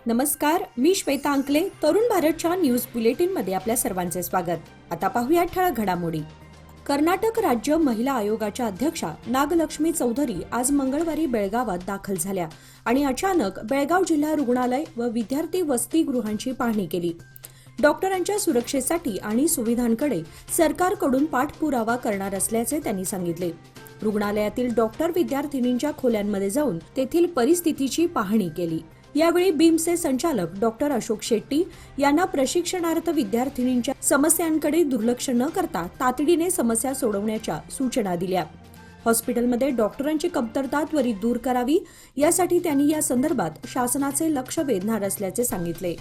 नमस्कार, मी श्वेता अंकले. तरुण भारतच्या न्यूज बुलेटिनमध्ये आपल्या सर्वांचे स्वागत. आता पाहूया ठळक घडामोडी. कर्नाटक राज्य महिला आयोगाच्या अध्यक्षा नागलक्ष्मी चौधरी आज मंगळवारी बेळगावात दाखल झाल्या आणि अचानक बेळगाव जिल्हा रुग्णालय व विद्यार्थी वसतिगृहांची पाहणी केली. डॉक्टरांच्या सुरक्षेसाठी आणि सुविधांकडे सरकारकडून पाठपुरावा करणार असल्याचे त्यांनी सांगितले. रुग्णालयातील डॉक्टर विद्यार्थिनींच्या खोल्यांमध्ये जाऊन तेथील परिस्थितीची पाहणी केली. यावेळी बीम्सचे संचालक डॉक्टर अशोक शेट्टी यांना प्रशिक्षणार्थ विद्यार्थिनींच्या समस्यांकडे दुर्लक्ष न करता तातडीने समस्या सोडवण्याच्या सूचना दिल्या. हॉस्पिटलमध्ये डॉक्टरांची कमतरता त्वरित दूर करावी यासाठी त्यांनी या संदर्भात शासनाचे लक्ष वेधणार असल्याचे सांगितले.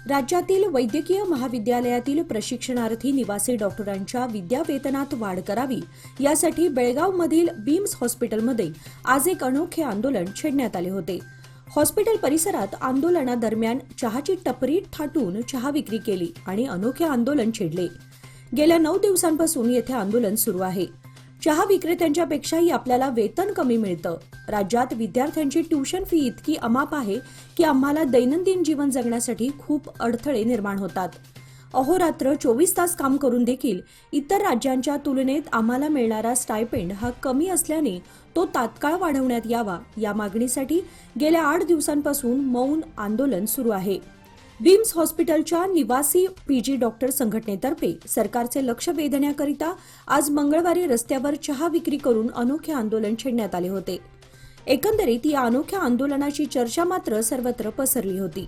राज्यातील वैद्यकीय महाविद्यालयातील प्रशिक्षणार्थी निवासी डॉक्टरांच्या विद्यावेतनात वाढ करावी यासाठी बेळगावमधील बीम्स हॉस्पिटलमध्ये आज एक अनोखे आंदोलन छेडण्यात आले होते. हॉस्पिटल परिसरात आंदोलनादरम्यान चहाची टपरी थाटून चहा विक्री केली आणि अनोखे आंदोलन छेडले. गेल्या 9 दिवसांपासून येथे आंदोलन सुरू आहे. चहा विक्रेत्यांच्यापेक्षाही आपल्याला वेतन कमी मिळतं. राज्यात विद्यार्थ्यांची ट्यूशन फी इतकी अमाप आहे की आम्हाला दैनंदिन जीवन जगण्यासाठी खूप अडथळे निर्माण होतात. अहोरात्र 24 तास काम करून देखील इतर राज्यांच्या तुलनेत आम्हाला मिळणारा स्टायपेंड हा कमी असल्याने तो तात्काळ वाढवण्यात यावा या मागणीसाठी गेल्या 8 दिवसांपासून मौन आंदोलन सुरू आहे. बीम्स हॉस्पिटलच्या निवासी पीजी डॉक्टर संघटनेतर्फे सरकारचे लक्ष वेधण्याकरिता आज मंगळवारी रस्त्यावर चहा विक्री करून अनोखे आंदोलन छेडण्यात आले होते. एकंदरीत या अनोख्या आंदोलनाची चर्चा मात्र सर्वत्र पसरली होती.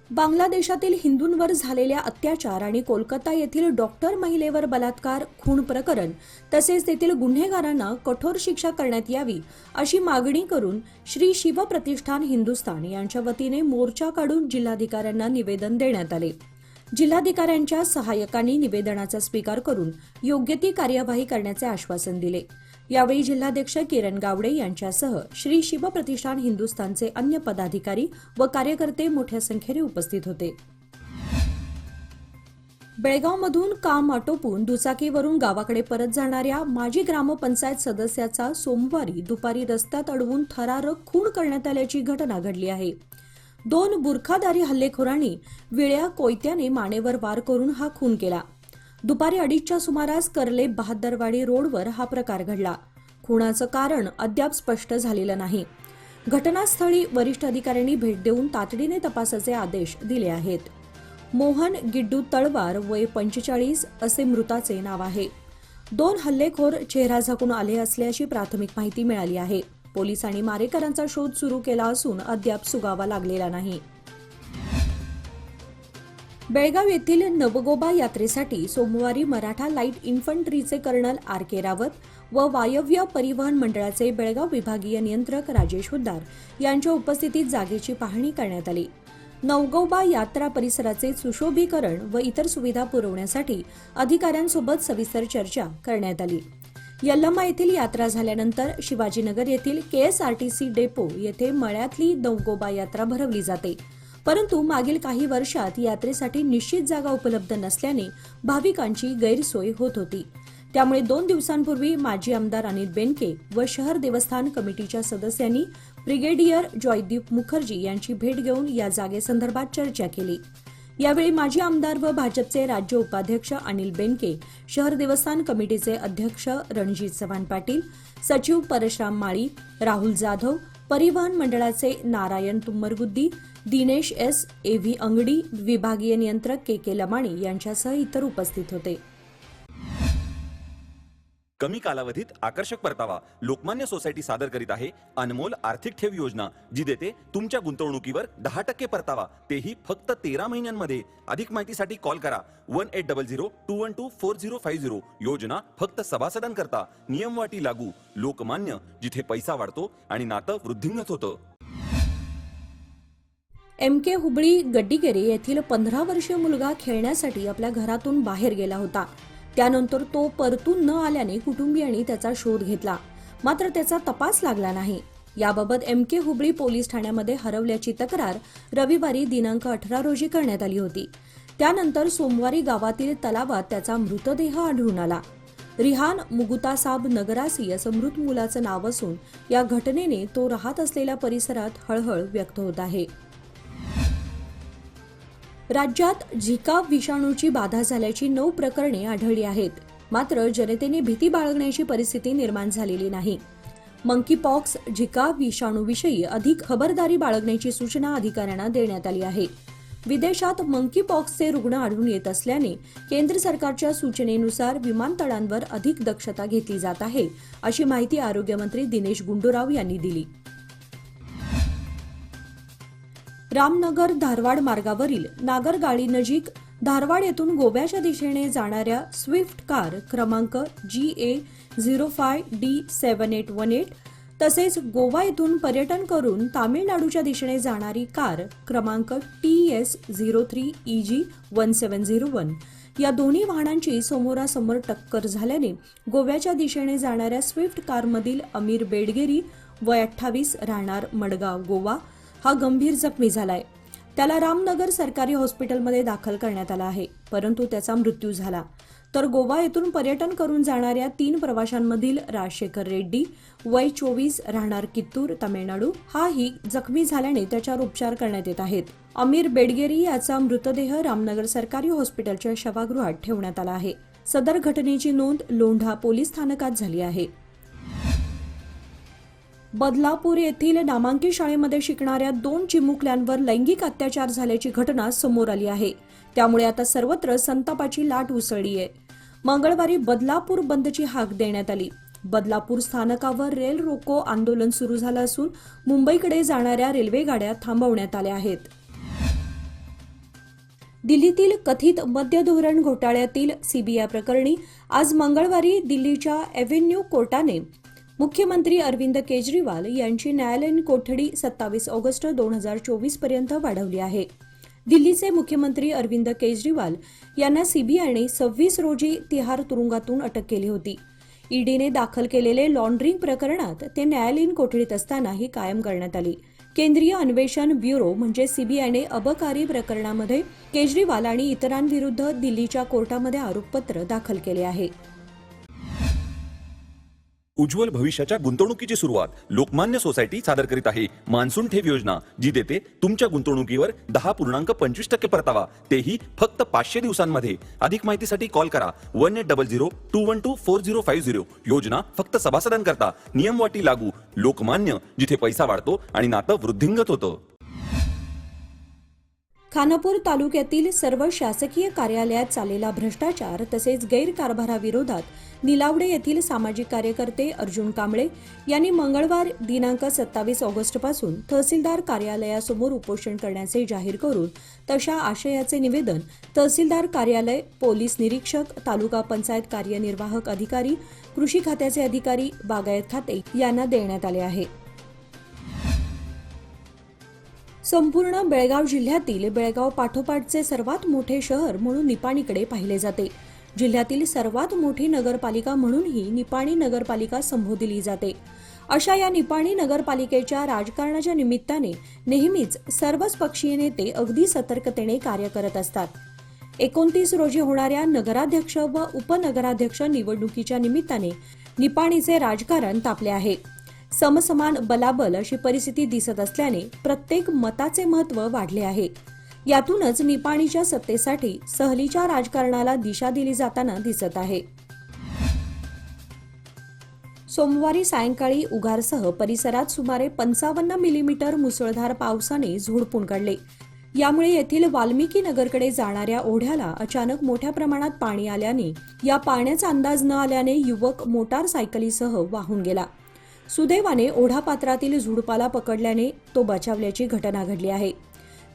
बांगलादेशातील हिंदूंवर झालेल्या अत्याचार आणि कोलकाता येथील डॉक्टर महिलेवर बलात्कार खून प्रकरण तसेच तेथील गुन्हेगारांना कठोर शिक्षा करण्यात यावी अशी मागणी करून श्री शिव प्रतिष्ठान हिंदुस्थान यांच्या वतीने मोर्चा काढून जिल्हाधिकाऱ्यांना निवेदन देण्यात आले. जिल्हाधिकाऱ्यांच्या सहाय्यकांनी निवेदनाचा स्वीकार करून योग्य ती कार्यवाही करण्याचे आश्वासन दिले. यावेळी जिल्हाध्यक्ष किरण गावडे यांच्यासह श्री शिव प्रतिष्ठान हिंदुस्थानचे अन्य पदाधिकारी व कार्यकर्ते मोठ्या संख्येने उपस्थित होते. बेळगावमधून काम आटोपून दुचाकीवरून गावाकडे परत जाणाऱ्या माजी ग्रामपंचायत सदस्याचा सोमवारी दुपारी रस्त्यात अडवून थरारक खून करण्यात आल्याची घटना घडली आहे. 2 बुरखाधारी हल्लेखोरांनी विळ्या कोयत्याने मानेवर वार करून हा खून केला. दुपारी 2:30च्या सुमारास कर्ले बहादरवाडी रोडवर हा प्रकार घडला. खुनाचं कारण अद्याप स्पष्ट झालेलं नाही. घटनास्थळी वरिष्ठ अधिकाऱ्यांनी भेट देऊन तातडीने तपासाचे आदेश दिले आहेत. मोहन गिड्डू तळवार वय 45 असे मृताचे नाव आहे. 2 हल्लेखोर चेहरा झाकून आले असल्याची प्राथमिक माहिती मिळाली आहे. पोलिसांनी मारेकरांचा शोध सुरू केला असून अद्याप सुगावा लागलेला नाही. बेळगाव येथील नवगोबा यात्रेसाठी सोमवारी मराठा लाईट इन्फंट्रीचे कर्नल आर के रावत व वायव्य परिवहन मंडळाचे बेळगाव विभागीय नियंत्रक राजेश हुद्दार यांच्या उपस्थितीत जागेची पाहणी करण्यात आली. नवगोबा यात्रा परिसराचे सुशोभीकरण व इतर सुविधा पुरवण्यासाठी अधिकाऱ्यांसोबत सविस्तर चर्चा करण्यात आली. यल्लम्मा येथील यात्रा झाल्यानंतर शिवाजीनगर येथील KSRTC डेपो येथे मळ्यातली नवगोबा यात्रा भरवली जाते. परंतु मागील काही वर्षात यात्रेसाठी निश्चित जागा उपलब्ध नसल्याने भाविकांची गैरसोय होत होती. त्यामुळे 2 दिवसांपूर्वी माजी आमदार अनिल बेनके व शहर देवस्थान कमिटीच्या सदस्यांनी ब्रिगेडियर जॉयदीप मुखर्जी यांची भेट घेऊन या जागेसंदर्भात चर्चा केली. यावेळी माजी आमदार व भाजपचे राज्य उपाध्यक्ष अनिल बेनके, शहर देवस्थान कमिटीचे अध्यक्ष रणजित चव्हाण पाटील, सचिव परशुराम माळी, राहुल जाधव, परिवहन मंडळाचे नारायण तुम्मरगुद्दी, दिनेश एस, AV अंगडी, विभागीय नियंत्रक KK लमाणी यांच्यासह इतर उपस्थित होते. कमी कालावधीत आकर्षक परतावा लोकमान्य सोसायटी सादर करीत आहे अनमोल आर्थिक ठेव योजना, जी देते तुमच्या गुंतवणुकीवर 10% परतावा, तेही फक्त 13 महिन्यांमध्ये. अधिक माहितीसाठी कॉल करा 1800-212-4050. योजना फक्त सभासदांकरता. नियमवाटी लागू. लोकमान्य, जिथे पैसा वाढतो आणि नातं वृद्धिंगत होतं. MK हुबळी गड्डीगेरे येथील 15 वर्षीय मुलगा खेळण्यासाठी आपल्या घरातून बाहेर गेला होता. त्यानंतर तो परतून न आल्याने कुटुंबियांनी त्याचा शोध घेतला, मात्र त्याचा तपास लागला नाही. याबाबत MK हुबळी पोलीस ठाण्यामध्ये हरवल्याची तक्रार रविवारी दिनांक 18 रोजी करण्यात आली होती. त्यानंतर सोमवारी गावातील तलावात त्याचा मृतदेह आढळून आला. रिहान मुगुतासाब नगरासी असं मृत मुलाचं नाव असून या घटनेने तो राहत असलेल्या परिसरात हळहळ व्यक्त होत आहे. राज्यात झिका विषाणूची बाधा झाल्याची 9 प्रकरणे आढळली आहेत. मात्र जनतेने भीती बाळगण्याची परिस्थिती निर्माण झालेली नाही. मंकीपॉक्स झिका विषाणूविषयी अधिक खबरदारी बाळगण्याची सूचना अधिकाऱ्यांना देण्यात आली आहे. विदेशात मंकीपॉक्सचे रुग्ण आढळून येत असल्याने केंद्र सरकारच्या सूचनेनुसार विमानतळांवर अधिक दक्षता घेतली जात आहे, अशी माहिती आरोग्यमंत्री दिनेश गुंडूराव यांनी दिली. रामनगर धारवाड मार्गावरील नागरगाळी नजीक धारवाड येथून गोव्याच्या दिशेने जाणाऱ्या स्विफ्ट कार क्रमांक GA05D7818 तसेच गोवा येथून पर्यटन करून तामिळनाडूच्या दिशेने जाणारी कार क्रमांक TS03EG1701 या दोन्ही वाहनांची समोरासमोर टक्कर झाल्याने गोव्याच्या दिशेने जाणाऱ्या स्विफ्ट कारमधील अमीर बेडगेरी वय 28 राहणार मडगाव गोवा हा गंभीर जखमी झालाय. त्याला रामनगर सरकारी हॉस्पिटलमध्ये दाखल करण्यात आला आहे, परंतु त्याचा मृत्यू झाला. तर गोवा येथून पर्यटन करून जाणाऱ्या 3 प्रवाशांमधील राजशेखर रेड्डी वय 24 राहणार कित्तूर तामिळनाडू हाही जखमी झाल्याने त्याच्यावर उपचार करण्यात येत आहेत. अमीर बेडगेरी याचा मृतदेह रामनगर सरकारी हॉस्पिटलच्या शवागृहात ठेवण्यात आला आहे. सदर घटनेची नोंद लोंढा पोलीस स्थानकात झाली आहे. बदलापूर येथील नामांकित शाळेमध्ये शिकणाऱ्या 2 चिमुकल्यांवर लैंगिक अत्याचार झाल्याची घटना समोर आली आहे. त्यामुळे आता सर्वत्र संतापाची लाट उसळली आहे. मंगळवारी बदलापूर बंदची हाक देण्यात आली. बदलापूर स्थानकावर रेल रोको आंदोलन सुरू झालं असून मुंबईकडे जाणाऱ्या रेल्वे गाड्या थांबवण्यात आल्या आहेत. दिल्लीतील कथित मद्य धोरण घोटाळ्यातील सीबीआय प्रकरणी आज मंगळवारी दिल्लीच्या एव्हेन्यू कोर्टाने मुख्यमंत्री अरविंद केजरीवाल यांची न्यायालयीन कोठडी 27 ऑगस्ट 2024 पर्यंत वाढवली आहे. दिल्लीचे मुख्यमंत्री अरविंद केजरीवाल यांना सीबीआयने 26 रोजी तिहार तुरुंगातून अटक केली होती. ईडीने दाखल केलेले लॉन्ड्रिंग प्रकरणात ते न्यायालयीन कोठडीत असताना ही कायम करण्यात आली. केंद्रीय अन्वेषण ब्युरो म्हणजे सीबीआयने अबकारी प्रकरणामध्ये केजरीवाल आणि इतरांविरुद्ध दिल्लीच्या कोर्टामध्ये आरोपपत्र दाखल केले आहे. उज्ज्वल भविष्याच्या गुंतवणुकीची सुरुवात लोकमान्य सोसायटी सादर करीत आहे. मान्सून ठेव योजना जी देते तुमच्या गुंतवणुकीवर 10.25% परतावा, तेही फक्त 500 दिवसांमध्ये. अधिक माहितीसाठी कॉल करा 1800-212-4050. योजना फक्त सभासदांकरता. नियम वाटी लागू. लोकमान्य, जिथे पैसा वाढतो आणि नातं वृद्धिंगत होतं. खानापूर तालुक्यातील सर्व शासकीय कार्यालयात चाललेला भ्रष्टाचार तसेच गैरकारभाराविरोधात निलावडे येथील सामाजिक कार्यकर्ते अर्जुन कांबळे यांनी मंगळवार दिनांक 27 ऑगस्टपासून तहसीलदार कार्यालयासमोर उपोषण करण्याचे जाहीर करून तशा आशयाचे निवेदन तहसीलदार कार्यालय, पोलीस निरीक्षक, तालुका पंचायत कार्यनिर्वाहक अधिकारी, कृषी खात्याचे अधिकारी, बागायत खाते यांना देण्यात आले आहे. संपूर्ण बेळगाव जिल्ह्यातील बेळगाव पाठोपाठचे सर्वात मोठे शहर म्हणून निपाणीकडे पाहिले जाते. जिल्ह्यातील सर्वात मोठी नगरपालिका म्हणूनही निपाणी नगरपालिका संबोधली जाते. अशा या निपाणी नगरपालिकेच्या राजकारणाच्या निमित्ताने नेहमीच सर्वच पक्षीय नेते अगदी सतर्कतेने कार्य करत असतात. 29 रोजी होणाऱ्या नगराध्यक्ष व उपनगराध्यक्ष निवडणुकीच्या निमित्ताने निपाणीचे राजकारण तापले आहे. समसमान बलाबल अशी परिस्थिती दिसत असल्याने प्रत्येक मताचे महत्त्व वाढले आहे. यातूनच निपाणीच्या सत्तेसाठी सहलीच्या राजकारणाला दिशा दिली जाताना दिसत आहे. सोमवारी सायंकाळी उगारसह परिसरात सुमारे 55 मिलीमीटर मुसळधार पावसाने झोडपून काढले. यामुळे येथील वाल्मिकी नगरकडे जाणाऱ्या ओढ्याला अचानक मोठ्या प्रमाणात पाणी आल्याने या पाण्याचा अंदाज न आल्याने युवक मोटारसायकलीसह वाहून गेला. सुदैवाने ओढापात्रातील झुडपाला पकडल्याने तो बचावल्याची घटना घडली आहे.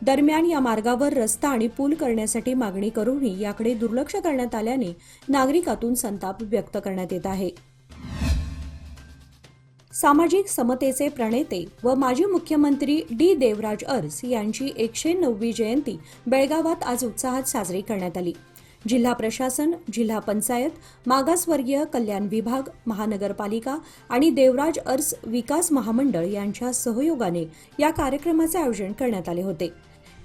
दरम्यान या मार्गावर रस्ता आणि पूल करण्यासाठी मागणी करूनही याकडे दुर्लक्ष करण्यात आल्याने नागरिकातून संताप व्यक्त करण्यात येत आहे. सामाजिक समतेचे प्रणेते व माजी मुख्यमंत्री डी देवराज अरस यांची 109वी जयंती बेळगावात आज उत्साहात साजरी करण्यात आली. जिल्हा प्रशासन, जिल्हा पंचायत, मागासवर्गीय कल्याण विभाग, महानगरपालिका आणि देवराज अरस विकास महामंडळ यांच्या सहयोगाने या कार्यक्रमाचे आयोजन करण्यात आले होते.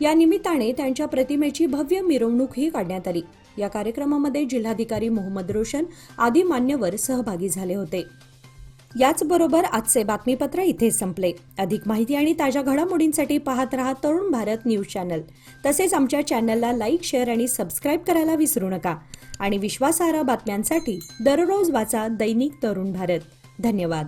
या निमित्ताने त्यांच्या प्रतिमेची भव्य मिरवणूकही काढण्यात आली. या कार्यक्रमामध्ये जिल्हाधिकारी मोहम्मद रोशन आदी मान्यवर सहभागी झाले होते. याचबरोबर आजचे बातमीपत्र इथे संपले. अधिक माहिती आणि ताज्या घडामोडींसाठी पाहत रहा तरुण भारत न्यूज चॅनल. तसेच आमच्या चॅनलला लाईक, शेअर आणि सबस्क्राईब करायला विसरू नका. आणि विश्वासार्ह बातम्यांसाठी दररोज वाचा दैनिक तरुण भारत. धन्यवाद.